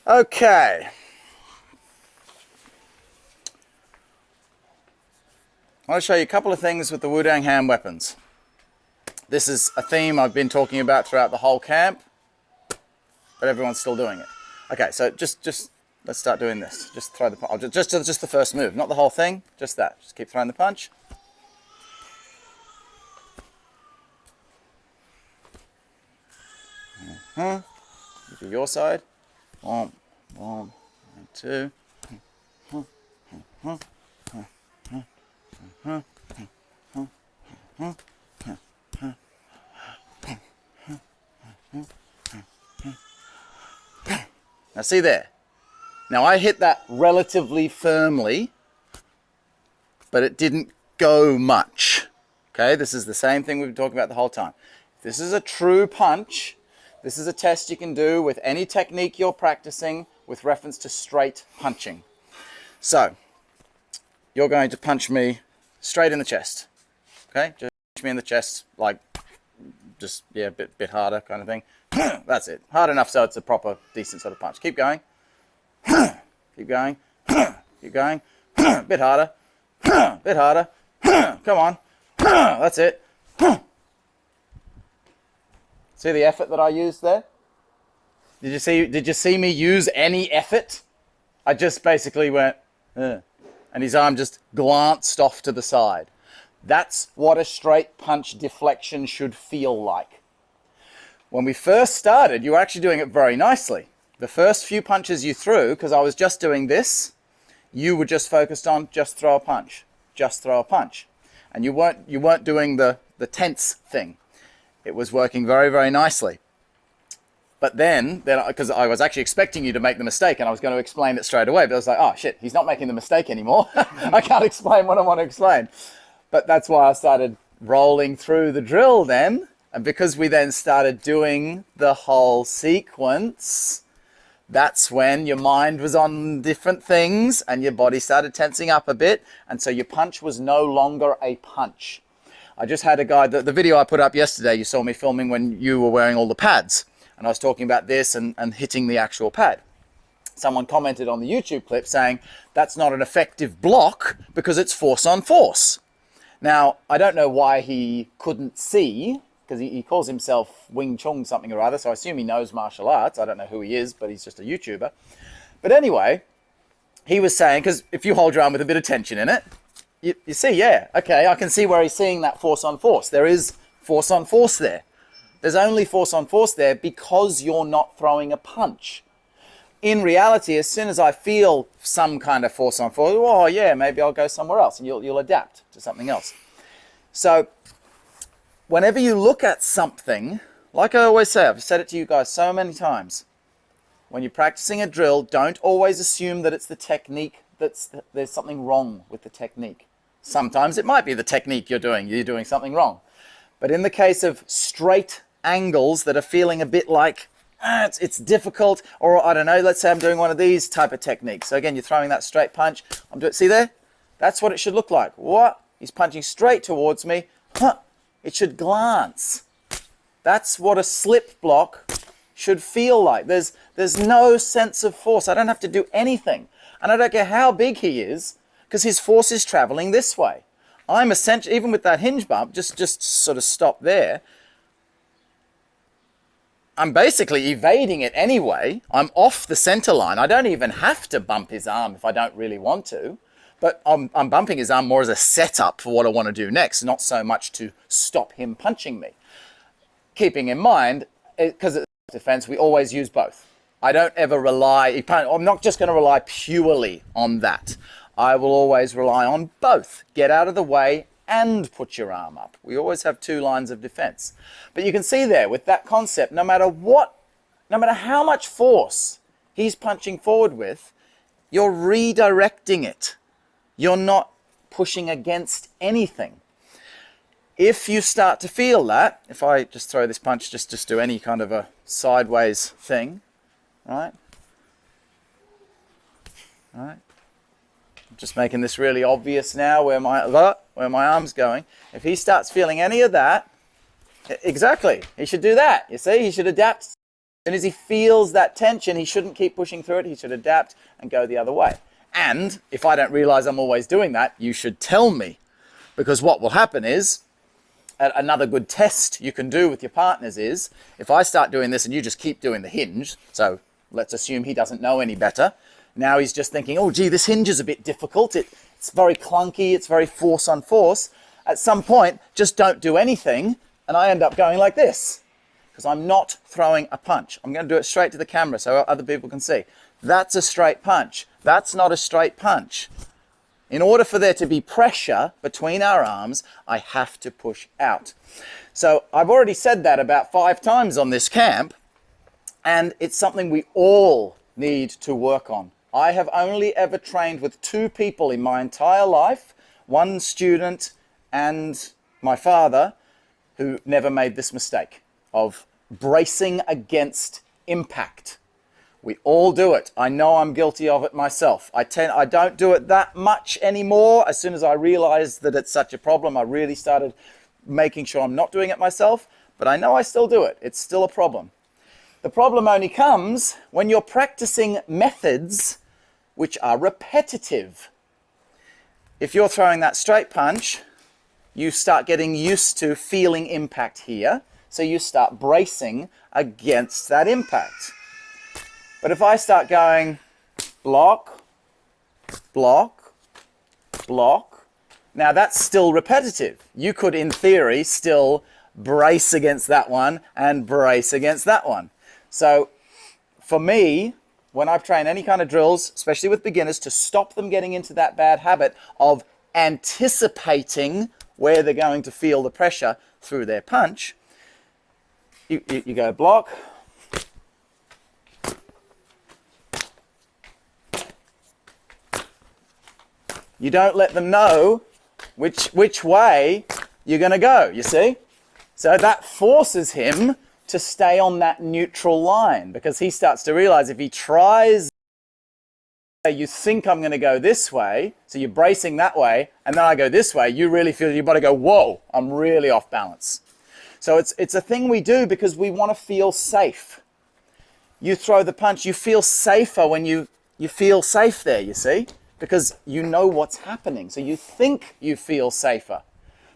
Okay. I want to show you a couple of things with the Wudang hand weapons. This is a theme I've been talking about throughout the whole camp, but everyone's still doing it. Okay, so just let's start doing this. Just throw the punch. Just the first move, not the whole thing. Just that. Just keep throwing the punch. Do your side. One, and two. Now see there. Now I hit that relatively firmly, but it didn't go much. Okay, this is the same thing we've been talking about the whole time. This is a true punch. This is a test you can do with any technique you're practicing with reference to straight punching. So, you're going to punch me straight in the chest. Okay, just punch me in the chest, like, just, yeah, a bit harder kind of thing. That's it. Hard enough so it's a proper, decent sort of punch. Keep going. Keep going. Keep going. Bit harder. Bit harder. Come on. That's it. See the effort that I used there? Did you see me use any effort? I just basically went, and his arm just glanced off to the side. That's what a straight punch deflection should feel like. When we first started, you were actually doing it very nicely. The first few punches you threw, because I was just doing this, you were just focused on just throw a punch, just throw a punch. And you weren't doing the tense thing. It was working very, very nicely. But then because I was actually expecting you to make the mistake and I was going to explain it straight away, but I was like, oh shit, he's not making the mistake anymore. I can't explain what I want to explain. But that's why I started rolling through the drill then. And because we then started doing the whole sequence, that's when your mind was on different things and your body started tensing up a bit. And so your punch was no longer a punch. I just had a guy, the video I put up yesterday, you saw me filming when you were wearing all the pads. And I was talking about this and hitting the actual pad. Someone commented on the YouTube clip saying, that's not an effective block because it's force on force. Now, I don't know why he couldn't see, because he calls himself Wing Chun something or other, so I assume he knows martial arts. I don't know who he is, but he's just a YouTuber. But anyway, he was saying, because if you hold your arm with a bit of tension in it, you see, yeah, okay, I can see where he's seeing that force on force. There is force on force there. There's only force on force there because you're not throwing a punch. In reality, as soon as I feel some kind of force on force, oh yeah, maybe I'll go somewhere else, and you'll adapt to something else. So whenever you look at something, like I always say, I've said it to you guys so many times, when you're practicing a drill, don't always assume that it's the technique, there's something wrong with the technique. Sometimes it might be the technique you're doing something wrong. But in the case of straight angles that are feeling a bit like, it's difficult, or I don't know, let's say I'm doing one of these type of techniques. So again, you're throwing that straight punch. See there? That's what it should look like. What? He's punching straight towards me. Huh. It should glance. That's what a slip block should feel like. There's no sense of force. I don't have to do anything. And I don't care how big he is, because his force is traveling this way. I'm essentially, even with that hinge bump, just sort of stop there. I'm basically evading it anyway. I'm off the center line. I don't even have to bump his arm if I don't really want to. But I'm bumping his arm more as a setup for what I want to do next, not so much to stop him punching me. Keeping in mind, because it's defense, we always use both. I don't ever rely, I'm not just going to rely purely on that. I will always rely on both. Get out of the way and put your arm up. We always have two lines of defense. But you can see there with that concept, no matter how much force he's punching forward with, you're redirecting it. You're not pushing against anything. If you start to feel that, if I just throw this punch, just do any kind of a sideways thing, right? All right. I'm just making this really obvious now where my arm's going. If he starts feeling any of that, exactly, he should do that. You see, he should adapt soon as he feels that tension, he shouldn't keep pushing through it. He should adapt and go the other way. And if I don't realize I'm always doing that, you should tell me. Because what will happen is, another good test you can do with your partners is, if I start doing this and you just keep doing the hinge, so let's assume he doesn't know any better. Now he's just thinking, oh, gee, this hinge is a bit difficult. It's very clunky. It's very force on force. At some point, just don't do anything. And I end up going like this because I'm not throwing a punch. I'm going to do it straight to the camera so other people can see. That's a straight punch. That's not a straight punch. In order for there to be pressure between our arms, I have to push out. So I've already said that about 5 times on this camp, and it's something we all need to work on. I have only ever trained with 2 people in my entire life, one student and my father, who never made this mistake of bracing against impact. We all do it. I know I'm guilty of it myself. I don't do it that much anymore. As soon as I realized that it's such a problem, I really started making sure I'm not doing it myself. But I know I still do it. It's still a problem. The problem only comes when you're practicing methods which are repetitive. If you're throwing that straight punch, you start getting used to feeling impact here. So you start bracing against that impact. But if I start going block, block, block, now that's still repetitive. You could, in theory, still brace against that one and brace against that one. So for me, when I've trained any kind of drills, especially with beginners, to stop them getting into that bad habit of anticipating where they're going to feel the pressure through their punch, you go block, you don't let them know which way you're going to go, you see? So that forces him to stay on that neutral line because he starts to realize if he tries, you think I'm going to go this way, so you're bracing that way, and then I go this way, you really feel you've got to go, whoa, I'm really off balance. So it's a thing we do because we want to feel safe. You throw the punch, you feel safer when you feel safe there, you see? Because you know what's happening. So you think you feel safer.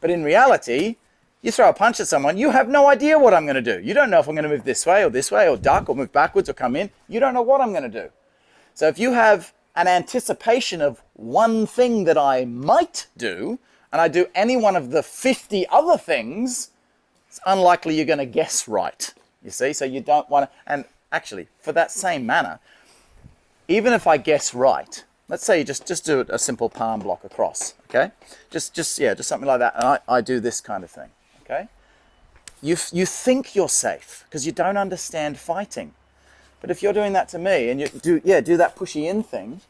But in reality, you throw a punch at someone, you have no idea what I'm going to do. You don't know if I'm going to move this way, or duck, or move backwards, or come in. You don't know what I'm going to do. So if you have an anticipation of one thing that I might do, and I do any one of the 50 other things, it's unlikely you're going to guess right. You see? So you don't want to, and actually, for that same manner, even if I guess right, let's say you just do a simple palm block across, okay? Just something like that, and I do this kind of thing, okay? You think you're safe because you don't understand fighting. But if you're doing that to me and you do that pushy in thing,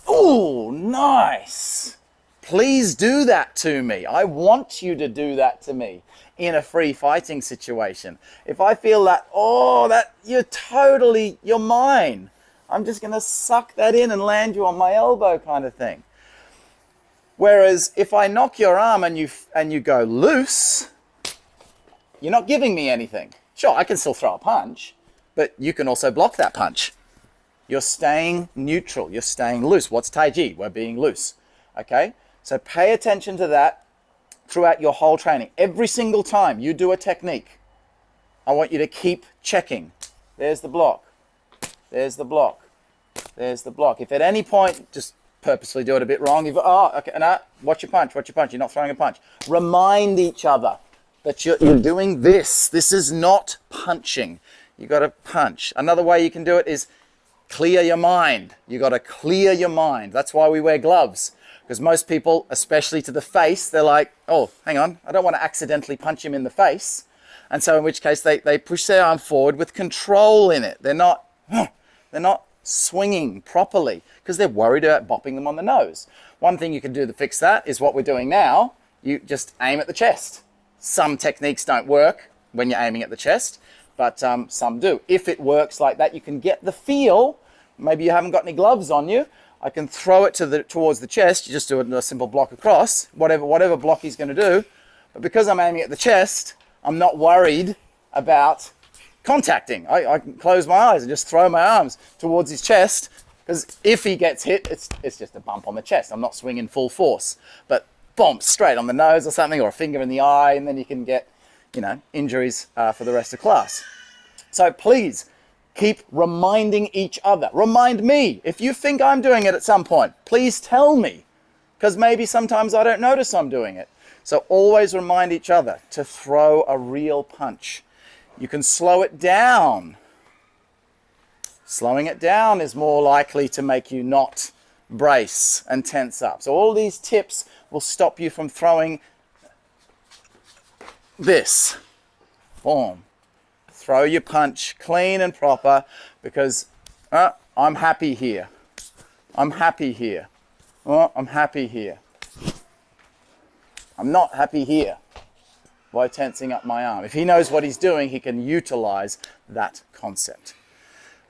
oh, nice. Please do that to me. I want you to do that to me in a free fighting situation. If I feel that, you're mine. I'm just going to suck that in and land you on my elbow kind of thing. Whereas if I knock your arm and you go loose, you're not giving me anything. Sure, I can still throw a punch, but you can also block that punch. You're staying neutral. You're staying loose. What's Taiji? We're being loose. Okay? So pay attention to that throughout your whole training. Every single time you do a technique, I want you to keep checking. There's the block. There's the block. There's the block. If at any point, just purposely do it a bit wrong. Watch your punch. You're not throwing a punch. Remind each other that you're doing this. This is not punching. You got to punch. Another way you can do it is clear your mind. You got to clear your mind. That's why we wear gloves. Because most people, especially to the face, they're like, oh, hang on, I don't want to accidentally punch him in the face. And so in which case they push their arm forward with control in it. They're not swinging properly because they're worried about bopping them on the nose. One thing you can do to fix that is what we're doing now. You just aim at the chest. Some techniques don't work when you're aiming at the chest, but some do. If it works like that, you can get the feel. Maybe you haven't got any gloves on you. I can throw it towards the chest. You just do a simple block across, whatever block he's going to do. But because I'm aiming at the chest, I'm not worried about contacting. I can close my eyes and just throw my arms towards his chest, because if he gets hit, it's just a bump on the chest. I'm not swinging full force, but boom, straight on the nose or something, or a finger in the eye, and then you can get, injuries for the rest of class. So please keep reminding each other. Remind me. If you think I'm doing it at some point, please tell me, because maybe sometimes I don't notice I'm doing it. So always remind each other to throw a real punch. You can slow it down. Slowing it down is more likely to make you not brace and tense up. So all these tips will stop you from throwing this. Boom. Throw your punch clean and proper, because I'm happy here. I'm happy here. Oh, I'm happy here. I'm not happy here by tensing up my arm. If he knows what he's doing, he can utilize that concept.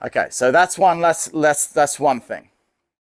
Okay, so that's one thing.